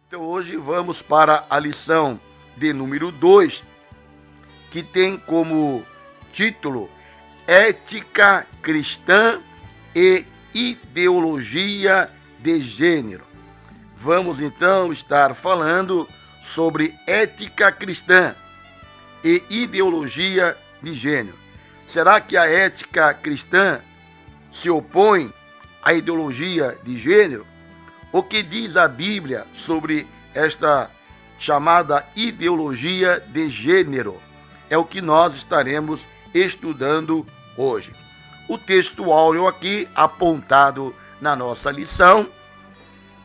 Então hoje vamos para a lição de número 2, que tem como título Ética Cristã e Ideologia de Gênero. Vamos então estar falando sobre ética cristã e ideologia de gênero. Será que a ética cristã se opõe à ideologia de gênero? O que diz a Bíblia sobre esta chamada ideologia de gênero? É o que nós estaremos estudando hoje. O textuário aqui apontado na nossa lição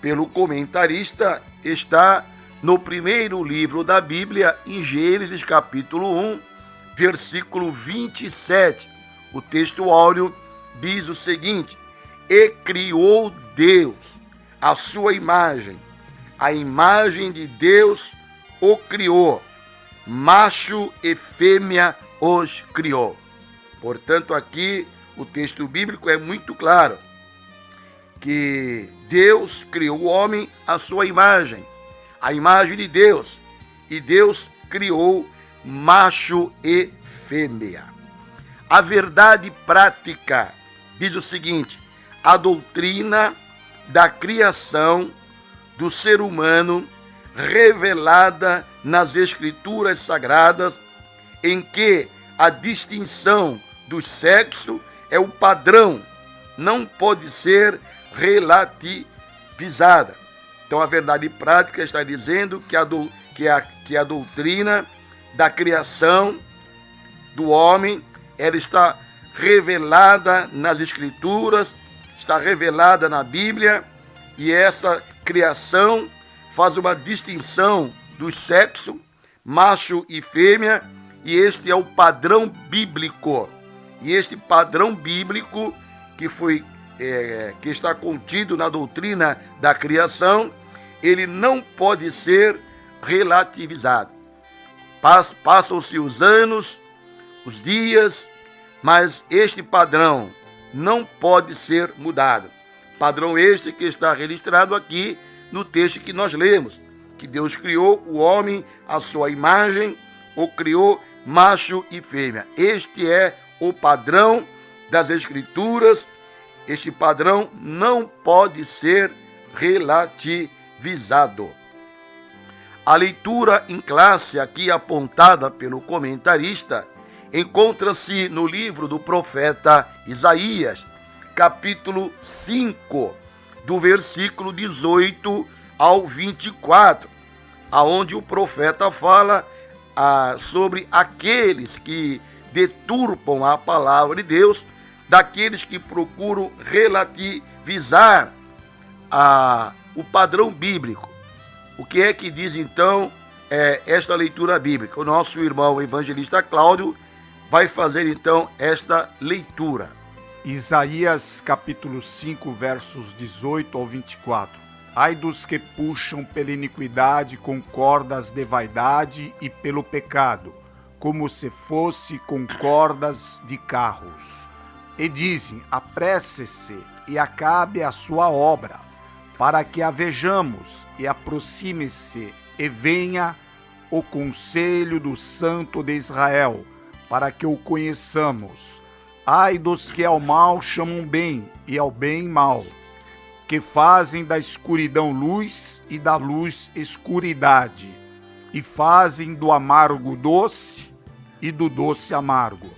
pelo comentarista está no primeiro livro da Bíblia, em Gênesis capítulo 1, versículo 27. O textuário diz o seguinte: E criou Deus a sua imagem, a imagem de Deus o criou, macho e fêmea os criou. Portanto, aqui o texto bíblico é muito claro, que Deus criou o homem à sua imagem, a imagem de Deus, e Deus criou macho e fêmea. A verdade prática diz o seguinte: a doutrina da criação do ser humano revelada nas Escrituras Sagradas, em que a distinção do sexo é o padrão, não pode ser relativizada. Então a verdade prática está dizendo que a doutrina da criação do homem, ela está revelada nas Escrituras, está revelada na Bíblia, e essa criação faz uma distinção do sexo, macho e fêmea, e este é o padrão bíblico. E este padrão bíblico que está contido na doutrina da criação, ele não pode ser relativizado. Passam-se os anos, os dias, mas este padrão não pode ser mudado. Padrão este que está registrado aqui no texto que nós lemos, que Deus criou o homem à sua imagem, o criou macho e fêmea. Este é o padrão das Escrituras. Este padrão não pode ser relativizado. A leitura em classe aqui apontada pelo comentarista encontra-se no livro do profeta Isaías, capítulo 5, do versículo 18 ao 24, aonde o profeta fala sobre aqueles que deturpam a palavra de Deus, daqueles que procuram relativizar o padrão bíblico. O que é que diz então esta leitura bíblica? O nosso irmão evangelista Cláudio vai fazer então esta leitura. Isaías capítulo 5, versos 18 ao 24. Ai dos que puxam pela iniquidade com cordas de vaidade e pelo pecado, como se fosse com cordas de carros. E dizem: apresse-se e acabe a sua obra, para que a vejamos, e aproxime-se e venha o conselho do Santo de Israel, para que o conheçamos. Ai dos que ao mal chamam bem, e ao bem mal, que fazem da escuridão luz e da luz escuridade, e fazem do amargo doce e do doce amargo.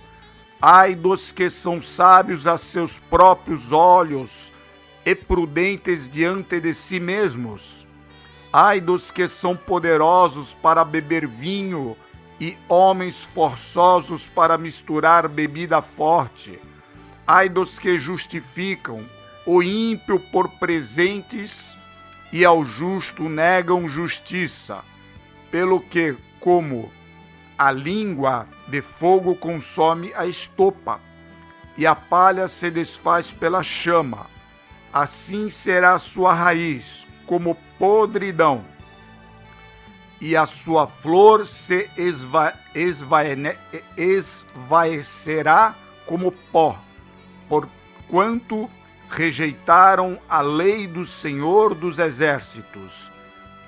Ai dos que são sábios a seus próprios olhos e prudentes diante de si mesmos. Ai dos que são poderosos para beber vinho e homens forçosos para misturar bebida forte. Ai dos que justificam o ímpio por presentes e ao justo negam justiça, pelo que, como a língua de fogo consome a estopa, e a palha se desfaz pela chama, assim será a sua raiz, como podridão, e a sua flor se esvaecerá como pó, porquanto rejeitaram a lei do Senhor dos Exércitos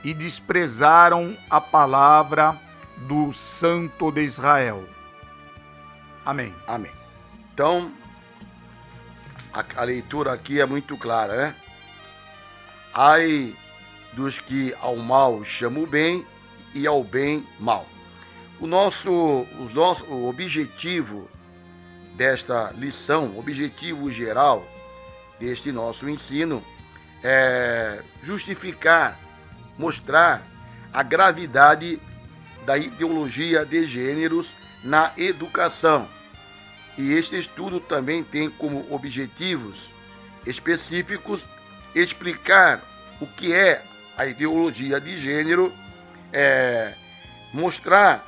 e desprezaram a palavra do Santo de Israel. Amém. Amém. Então, a leitura aqui é muito clara, né? Ai dos que ao mal chamam bem e ao bem mal. O objetivo desta lição, o objetivo geral deste nosso ensino é justificar, mostrar a gravidade da ideologia de gêneros na educação. E este estudo também tem como objetivos específicos explicar o que é a ideologia de gênero, mostrar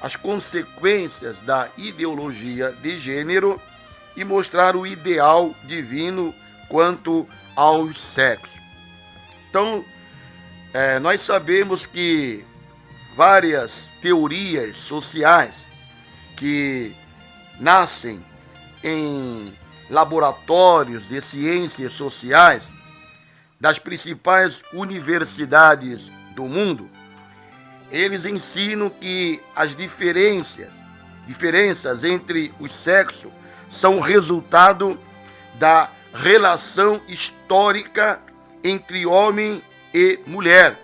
as consequências da ideologia de gênero e mostrar o ideal divino quanto aos sexos. Então, nós sabemos que várias teorias sociais que nascem em laboratórios de ciências sociais das principais universidades do mundo, eles ensinam que as diferenças entre os sexos são resultado da relação histórica entre homem e mulher.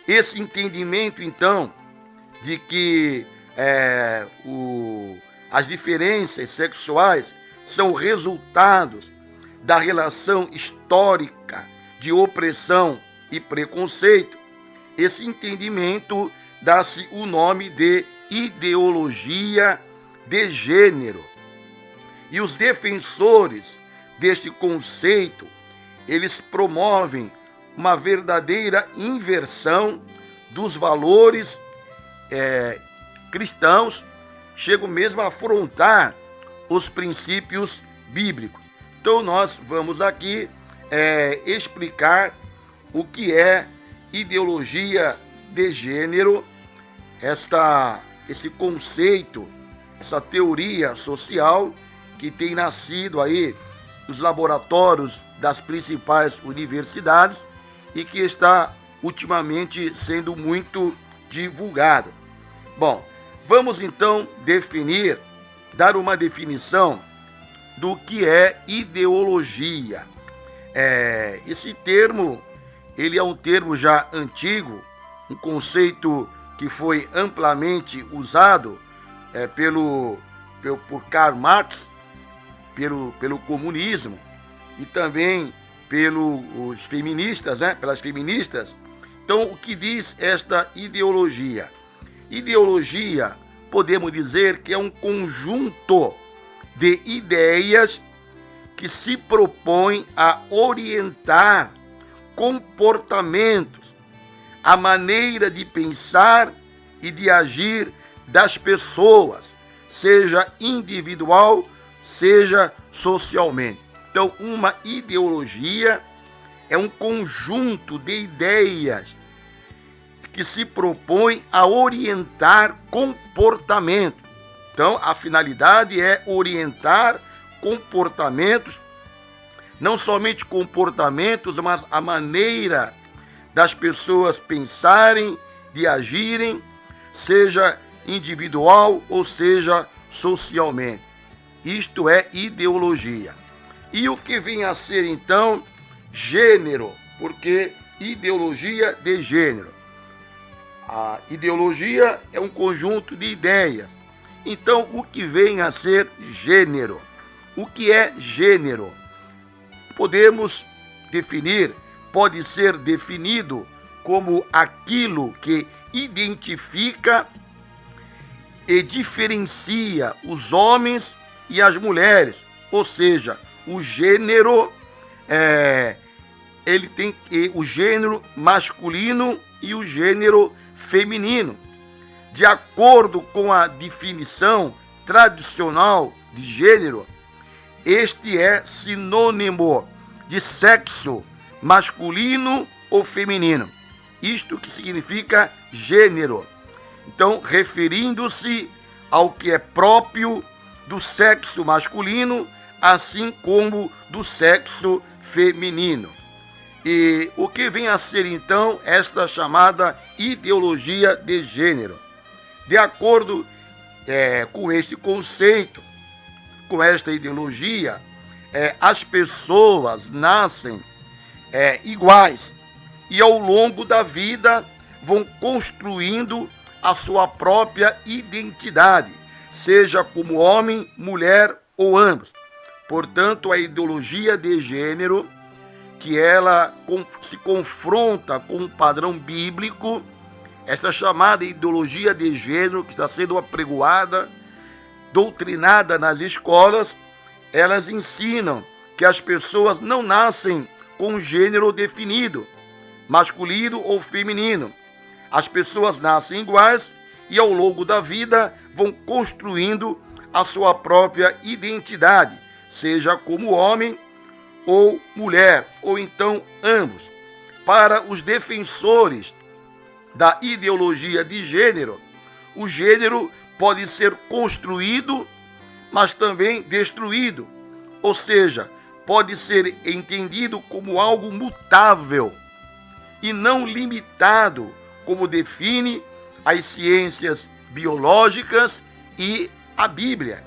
Esse entendimento, então, de que as diferenças sexuais são resultados da relação histórica de opressão e preconceito, esse entendimento dá-se o nome de ideologia de gênero. E os defensores deste conceito, eles promovem uma verdadeira inversão dos valores cristãos, chegam mesmo a afrontar os princípios bíblicos. Então nós vamos aqui explicar o que é ideologia de gênero, esse conceito, essa teoria social que tem nascido aí nos laboratórios das principais universidades e que está ultimamente sendo muito divulgado. Bom, vamos então dar uma definição do que é ideologia. Esse termo, ele é um termo já antigo, um conceito que foi amplamente usado por Karl Marx, pelo comunismo e também pelos feministas, pelas feministas. Então, o que diz esta ideologia? Ideologia, podemos dizer que é um conjunto de ideias que se propõe a orientar comportamentos, a maneira de pensar e de agir das pessoas, seja individual, seja socialmente. Então, uma ideologia é um conjunto de ideias que se propõe a orientar comportamento. Então, a finalidade é orientar comportamentos, não somente comportamentos, mas a maneira das pessoas pensarem, de agirem, seja individual ou seja socialmente. Isto é ideologia. E o que vem a ser, então, gênero? Porque ideologia de gênero. A ideologia é um conjunto de ideias. Então, o que vem a ser gênero? O que é gênero? Pode ser definido como aquilo que identifica e diferencia os homens e as mulheres. Ou seja, o gênero, ele tem o gênero masculino e o gênero feminino. De acordo com a definição tradicional de gênero, este é sinônimo de sexo masculino ou feminino. Isto que significa gênero. Então, referindo-se ao que é próprio do sexo masculino, assim como do sexo feminino. E o que vem a ser, então, esta chamada ideologia de gênero? De acordo com este conceito, com esta ideologia, as pessoas nascem iguais e ao longo da vida vão construindo a sua própria identidade, seja como homem, mulher ou ambos. Portanto, a ideologia de gênero, que ela se confronta com um padrão bíblico, esta chamada ideologia de gênero que está sendo apregoada, doutrinada nas escolas, elas ensinam que as pessoas não nascem com um gênero definido, masculino ou feminino. As pessoas nascem iguais e ao longo da vida vão construindo a sua própria identidade, seja como homem ou mulher, ou então ambos. Para os defensores da ideologia de gênero, o gênero pode ser construído, mas também destruído, ou seja, pode ser entendido como algo mutável e não limitado, como define as ciências biológicas e a Bíblia.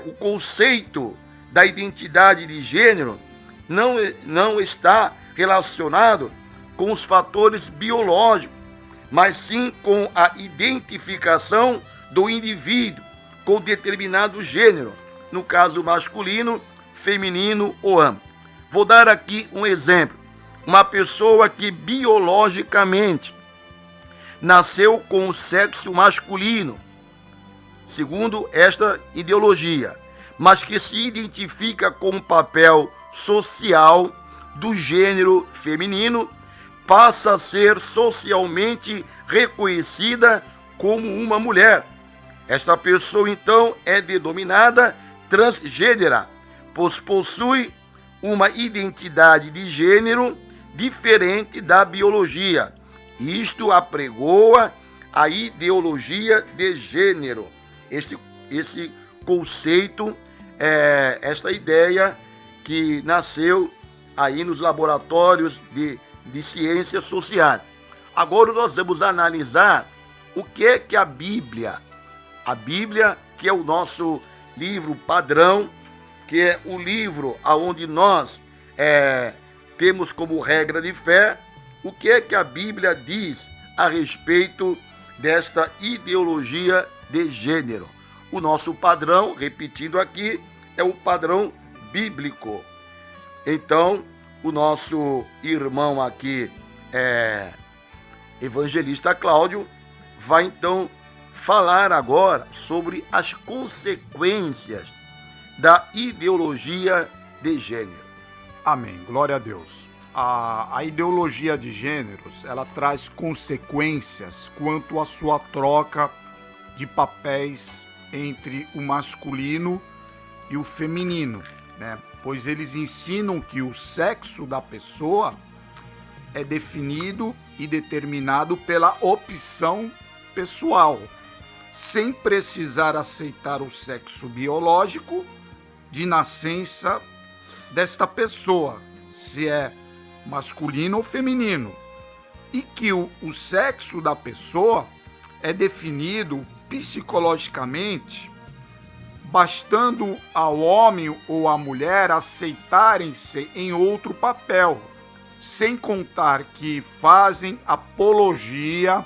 O conceito da identidade de gênero não está relacionado com os fatores biológicos, mas sim com a identificação do indivíduo com determinado gênero, no caso masculino, feminino ou ambos. Vou dar aqui um exemplo. Uma pessoa que biologicamente nasceu com o sexo masculino, segundo esta ideologia, mas que se identifica com o papel social do gênero feminino, passa a ser socialmente reconhecida como uma mulher. Esta pessoa, então, é denominada transgênera, pois possui uma identidade de gênero diferente da biologia. Isto apregoa a ideologia de gênero. Esse conceito, esta ideia que nasceu aí nos laboratórios de ciências sociais. Agora nós vamos analisar o que é que a Bíblia, que é o nosso livro padrão, que é o livro onde nós temos como regra de fé, o que é que a Bíblia diz a respeito desta ideologia de gênero. O nosso padrão, repetindo aqui, é o padrão bíblico. Então, o nosso irmão aqui, evangelista Cláudio, vai então falar agora sobre as consequências da ideologia de gênero. Amém, glória a Deus. A ideologia de gêneros, ela traz consequências quanto à sua troca de papéis entre o masculino e o feminino, né? Pois eles ensinam que o sexo da pessoa é definido e determinado pela opção pessoal, sem precisar aceitar o sexo biológico de nascença desta pessoa, se é masculino ou feminino, e que o sexo da pessoa é definido psicologicamente, bastando ao homem ou à mulher aceitarem-se em outro papel, sem contar que fazem apologia,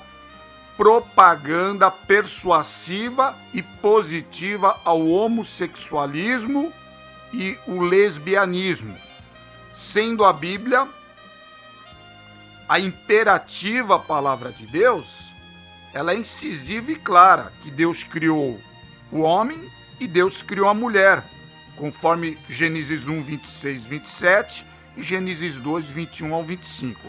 propaganda persuasiva e positiva ao homossexualismo e o lesbianismo, sendo a Bíblia a imperativa palavra de Deus, ela é incisiva e clara, que Deus criou o homem e Deus criou a mulher, conforme Gênesis 1, 26, 27 e Gênesis 2, 21 ao 25.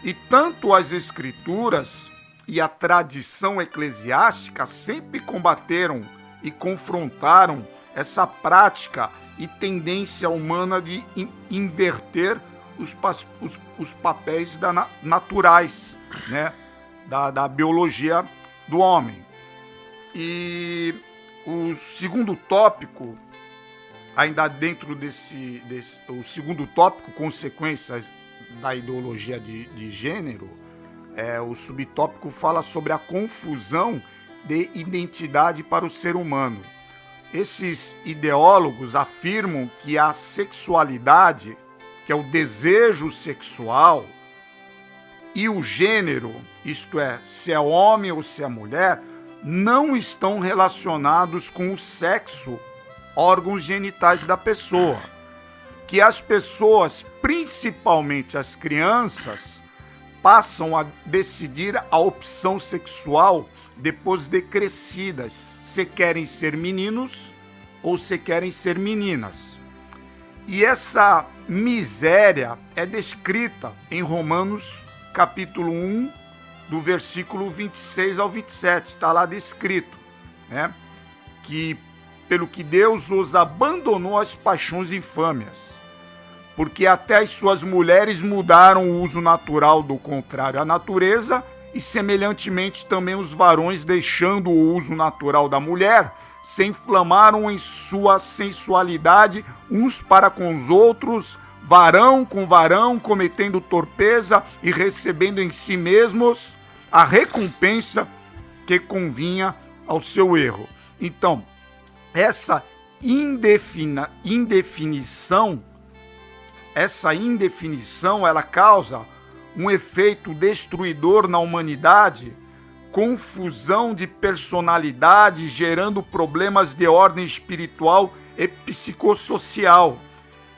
E tanto as Escrituras e a tradição eclesiástica sempre combateram e confrontaram essa prática e tendência humana de inverter os papéis naturais, né, da biologia do homem. E o segundo tópico, ainda dentro o segundo tópico, consequências da ideologia de gênero, o subtópico fala sobre a confusão de identidade para o ser humano. Esses ideólogos afirmam que a sexualidade, que é o desejo sexual, e o gênero, isto é, se é homem ou se é mulher, não estão relacionados com o sexo, órgãos genitais da pessoa. Que as pessoas, principalmente as crianças, passam a decidir a opção sexual depois de crescidas, se querem ser meninos ou se querem ser meninas. E essa miséria é descrita em Romanos capítulo 1, do versículo 26 ao 27, está lá descrito, né? Que pelo que Deus os abandonou às paixões infâmias, porque até as suas mulheres mudaram o uso natural do contrário à natureza, e semelhantemente também os varões, deixando o uso natural da mulher, se inflamaram em sua sensualidade uns para com os outros, varão com varão, cometendo torpeza e recebendo em si mesmos a recompensa que convinha ao seu erro. Então, essa indefinição, ela causa um efeito destruidor na humanidade, confusão de personalidade, gerando problemas de ordem espiritual e psicossocial,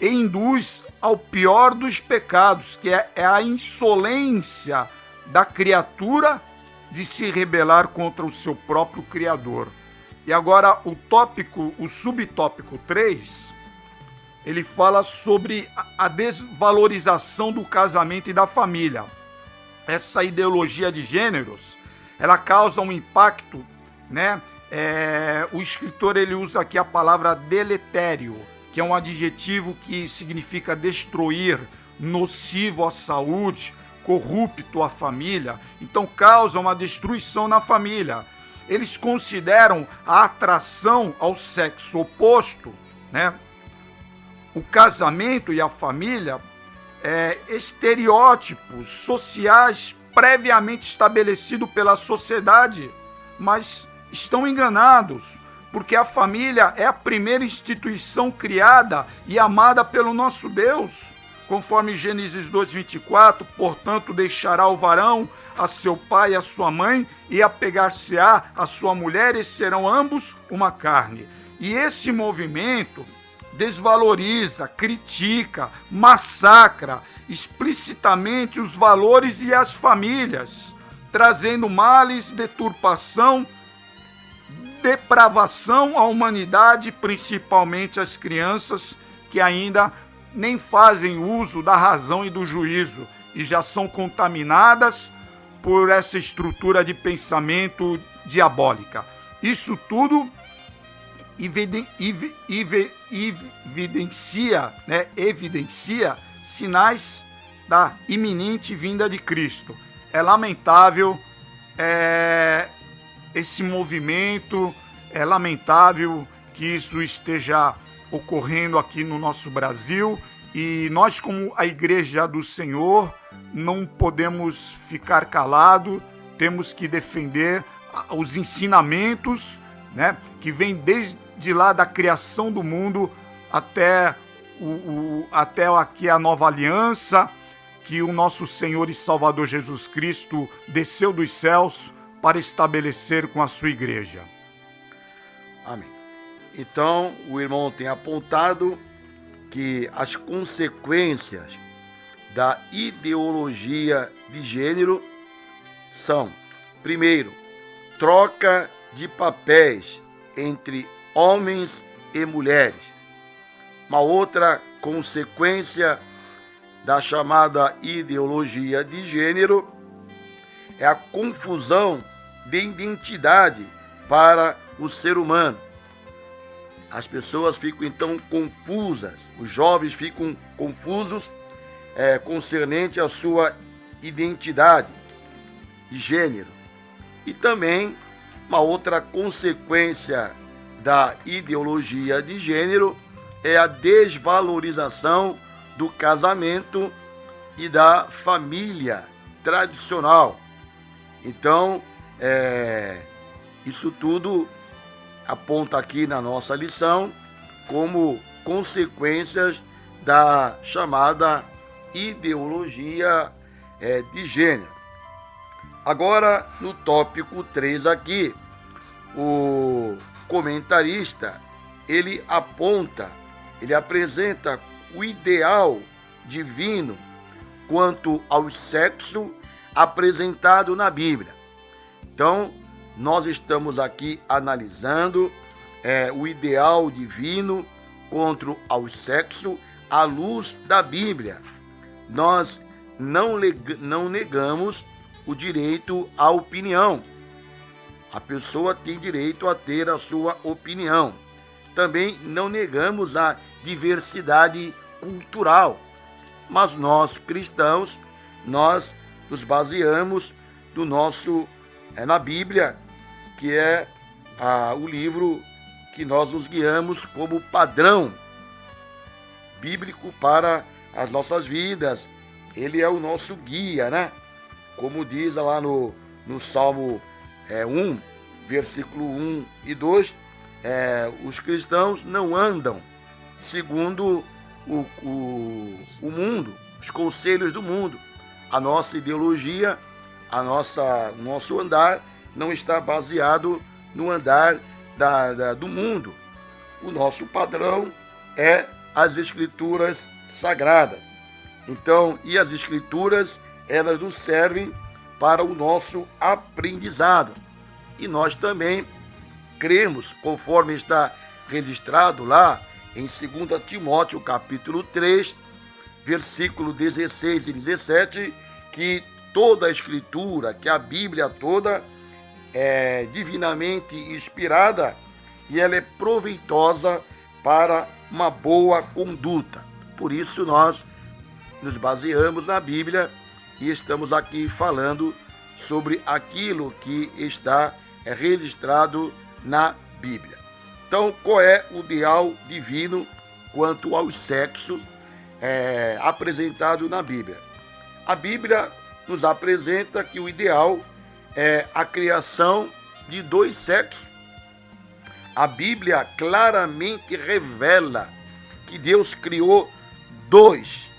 e induz ao pior dos pecados, que é a insolência da criatura de se rebelar contra o seu próprio Criador. E agora o subtópico 3, ele fala sobre a desvalorização do casamento e da família. Essa ideologia de gêneros, ela causa um impacto, né? O escritor, ele usa aqui a palavra deletério, que é um adjetivo que significa destruir, nocivo à saúde, corrupto à família. Então causa uma destruição na família. Eles consideram a atração ao sexo oposto, né? O casamento e a família, estereótipos sociais previamente estabelecidos pela sociedade, mas estão enganados, porque a família é a primeira instituição criada e amada pelo nosso Deus. Conforme Gênesis 2:24, portanto deixará o varão a seu pai e a sua mãe, e apegar-se-á a sua mulher, e serão ambos uma carne. E esse movimento desvaloriza, critica, massacra explicitamente os valores e as famílias, trazendo males, deturpação, depravação à humanidade, principalmente às crianças, que ainda nem fazem uso da razão e do juízo e já são contaminadas por essa estrutura de pensamento diabólica. Isso tudo evidencia sinais da iminente vinda de Cristo. É lamentável esse movimento, é lamentável que isso esteja ocorrendo aqui no nosso Brasil, e nós, como a Igreja do Senhor, não podemos ficar calados, temos que defender os ensinamentos, né, que vêm desde lá da criação do mundo até aqui a nova aliança, que o nosso Senhor e Salvador Jesus Cristo desceu dos céus para estabelecer com a sua igreja. Amém. Então, o irmão tem apontado que as consequências da ideologia de gênero são, primeiro, troca de papéis entre homens e mulheres. Uma outra consequência da chamada ideologia de gênero é a confusão de identidade para o ser humano. As pessoas ficam então confusas, os jovens ficam confusos concernente à sua identidade de gênero. E também uma outra consequência da ideologia de gênero é a desvalorização do casamento e da família tradicional. Então, isso tudo aponta aqui na nossa lição como consequências da chamada ideologia de gênero. Agora, no tópico 3 aqui, o comentarista, ele apresenta o ideal divino quanto ao sexo apresentado na Bíblia. Então, nós estamos aqui analisando o ideal divino quanto ao sexo à luz da Bíblia. Nós não negamos o direito à opinião. A pessoa tem direito a ter a sua opinião. Também não negamos a diversidade cultural. Mas nós, cristãos, nós nos baseamos na Bíblia, que é o livro que nós nos guiamos como padrão bíblico para as nossas vidas. Ele é o nosso guia, né? Como diz lá no Salmo 1, versículo 1 e 2, os cristãos não andam segundo o mundo, os conselhos do mundo. A nossa ideologia, o nosso andar não está baseado no andar do mundo. O nosso padrão é as Escrituras Sagradas. Então, e as Escrituras, elas nos servem para o nosso aprendizado. E nós também cremos, conforme está registrado lá em 2 Timóteo, capítulo 3, versículo 16 e 17, que toda a Escritura, que a Bíblia toda é divinamente inspirada e ela é proveitosa para uma boa conduta. Por isso nós nos baseamos na Bíblia e estamos aqui falando sobre aquilo que está registrado na Bíblia. Então, qual é o ideal divino quanto ao sexo apresentado na Bíblia? A Bíblia nos apresenta que o ideal é a criação de 2 sexos. A Bíblia claramente revela que Deus criou 2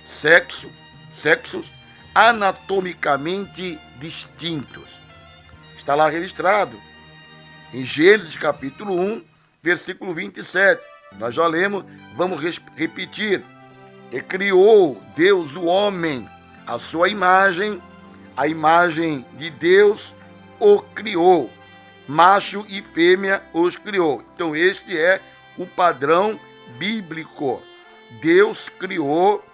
sexos anatomicamente distintos. Está lá registrado em Gênesis capítulo 1, versículo 27. Nós já lemos, vamos repetir. E criou Deus o homem, a sua imagem, a imagem de Deus o criou. Macho e fêmea os criou. Então este é o padrão bíblico. Deus criou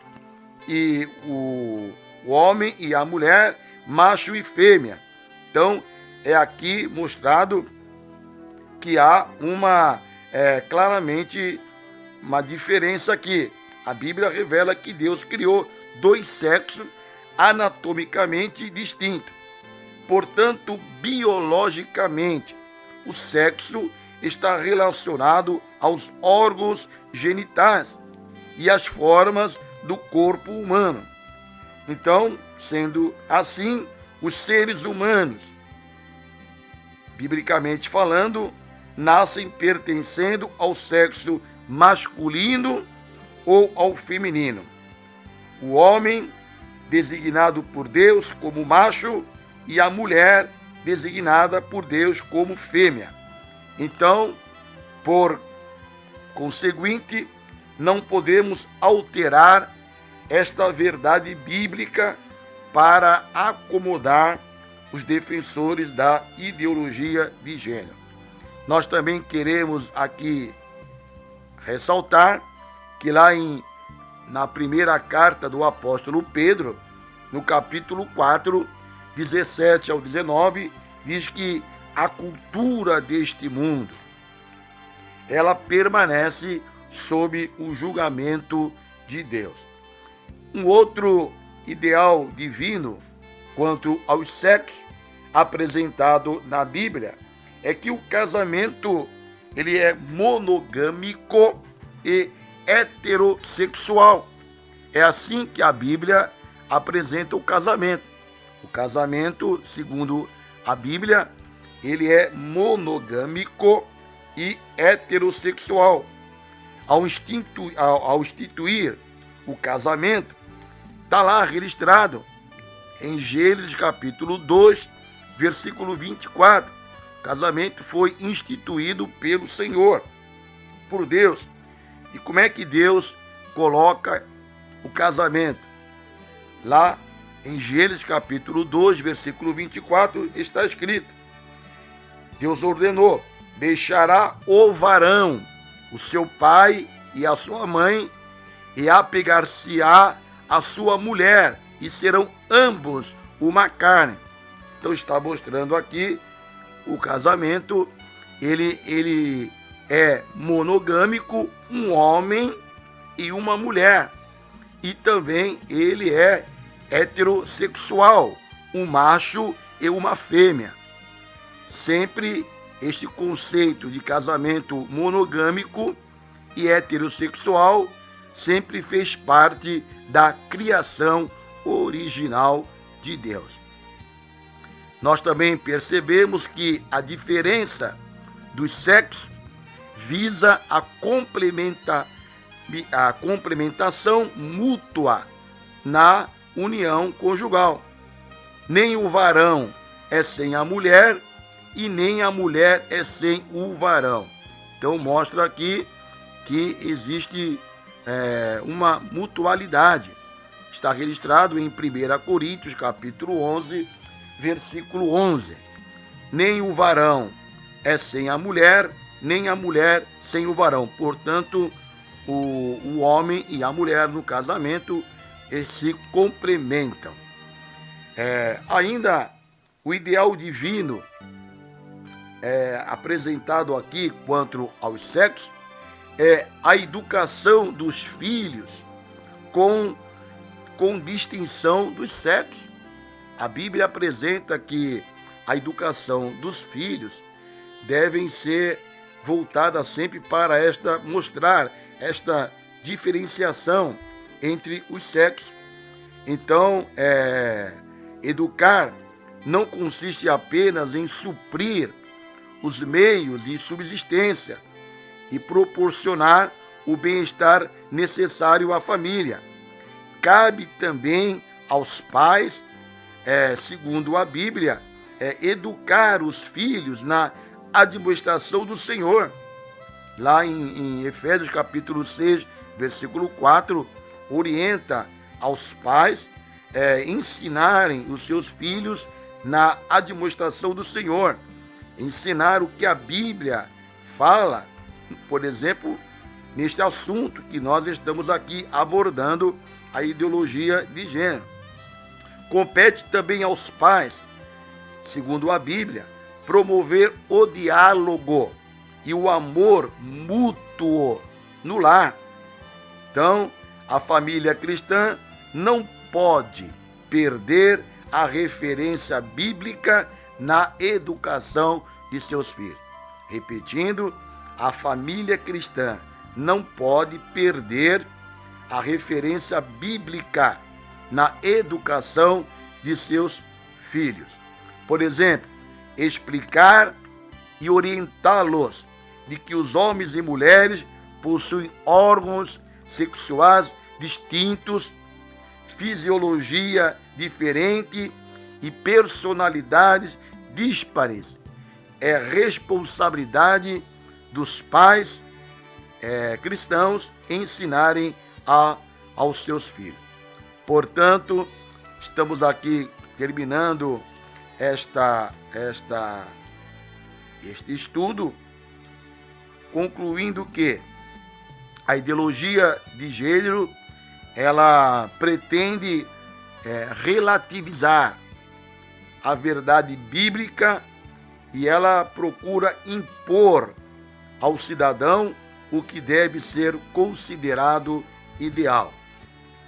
e o homem e a mulher, macho e fêmea. Então é aqui mostrado que há claramente uma diferença aqui. A Bíblia revela que Deus criou 2 sexos anatomicamente distintos. Portanto, biologicamente, o sexo está relacionado aos órgãos genitais e às formas do corpo humano. Então, sendo assim, os seres humanos, biblicamente falando, nascem pertencendo ao sexo masculino ou ao feminino. O homem, designado por Deus como macho, e a mulher, designada por Deus como fêmea. Então, por conseguinte, não podemos alterar esta verdade bíblica para acomodar os defensores da ideologia de gênero. Nós também queremos aqui ressaltar que lá na primeira carta do apóstolo Pedro, no capítulo 4, 17 ao 19, diz que a cultura deste mundo, ela permanece sob o julgamento de Deus. Um outro ideal divino quanto aos sexos apresentado na Bíblia é que o casamento ele é monogâmico e heterossexual. É assim que a Bíblia apresenta o casamento. O casamento, segundo a Bíblia, ele é monogâmico e heterossexual. Ao instituir o casamento, está lá registrado em Gênesis capítulo 2, versículo 24. O casamento foi instituído pelo Senhor, por Deus. E como é que Deus coloca o casamento? Lá em Gênesis capítulo 2, versículo 24, está escrito: Deus ordenou: deixará o varão, o seu pai e a sua mãe, e apegar-se-á a sua mulher, e serão ambos uma carne. Então está mostrando aqui o casamento, ele é monogâmico, um homem e uma mulher. E também ele é heterossexual, um macho e uma fêmea. Sempre este conceito de casamento monogâmico e heterossexual sempre fez parte da criação original de Deus. Nós também percebemos que a diferença dos sexos visa a complementação mútua na união conjugal. Nem o varão é sem a mulher e nem a mulher é sem o varão. Então mostra aqui que existe uma mutualidade. Está registrado em 1 Coríntios capítulo 11, versículo 11. Nem o varão é sem a mulher, nem a mulher sem o varão. Portanto, o homem e a mulher no casamento se complementam. Ainda o ideal divino apresentado aqui quanto aos sexos é a educação dos filhos com distinção dos sexos. A Bíblia apresenta que a educação dos filhos devem ser voltada sempre para mostrar esta diferenciação entre os sexos. Então, educar não consiste apenas em suprir os meios de subsistência e proporcionar o bem-estar necessário à família. Cabe também aos pais, segundo a Bíblia, educar os filhos na admoestação do Senhor. Lá em Efésios capítulo 6, versículo 4, orienta aos pais ensinarem os seus filhos na admoestação do Senhor. Ensinar o que a Bíblia fala, por exemplo, neste assunto que nós estamos aqui abordando, a ideologia de gênero. Compete também aos pais, segundo a Bíblia, promover o diálogo e o amor mútuo no lar. Então, a família cristã não pode perder a referência bíblica na educação de seus filhos. Repetindo, a família cristã não pode perder a referência bíblica na educação de seus filhos. Por exemplo, explicar e orientá-los de que os homens e mulheres possuem órgãos sexuais distintos, fisiologia diferente e personalidades díspares. É responsabilidade dos pais cristãos ensinarem aos seus filhos. Portanto, estamos aqui terminando este estudo, concluindo que a ideologia de gênero ela pretende relativizar a verdade bíblica e ela procura impor ao cidadão o que deve ser considerado ideal.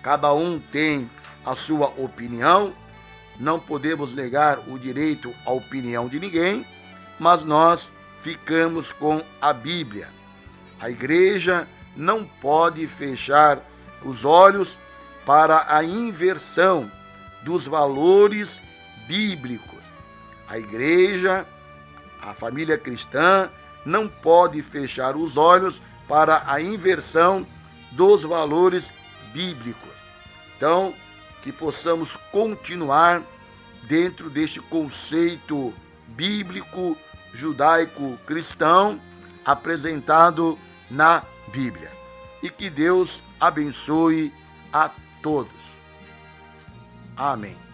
Cada um tem a sua opinião, não podemos negar o direito à opinião de ninguém, mas nós ficamos com a Bíblia. A igreja não pode fechar os olhos para a inversão dos valores bíblicos. A igreja, a família cristã, não pode fechar os olhos para a inversão dos valores bíblicos. Então, que possamos continuar dentro deste conceito bíblico, judaico-cristão, apresentado na Bíblia. E que Deus abençoe a todos. Amém.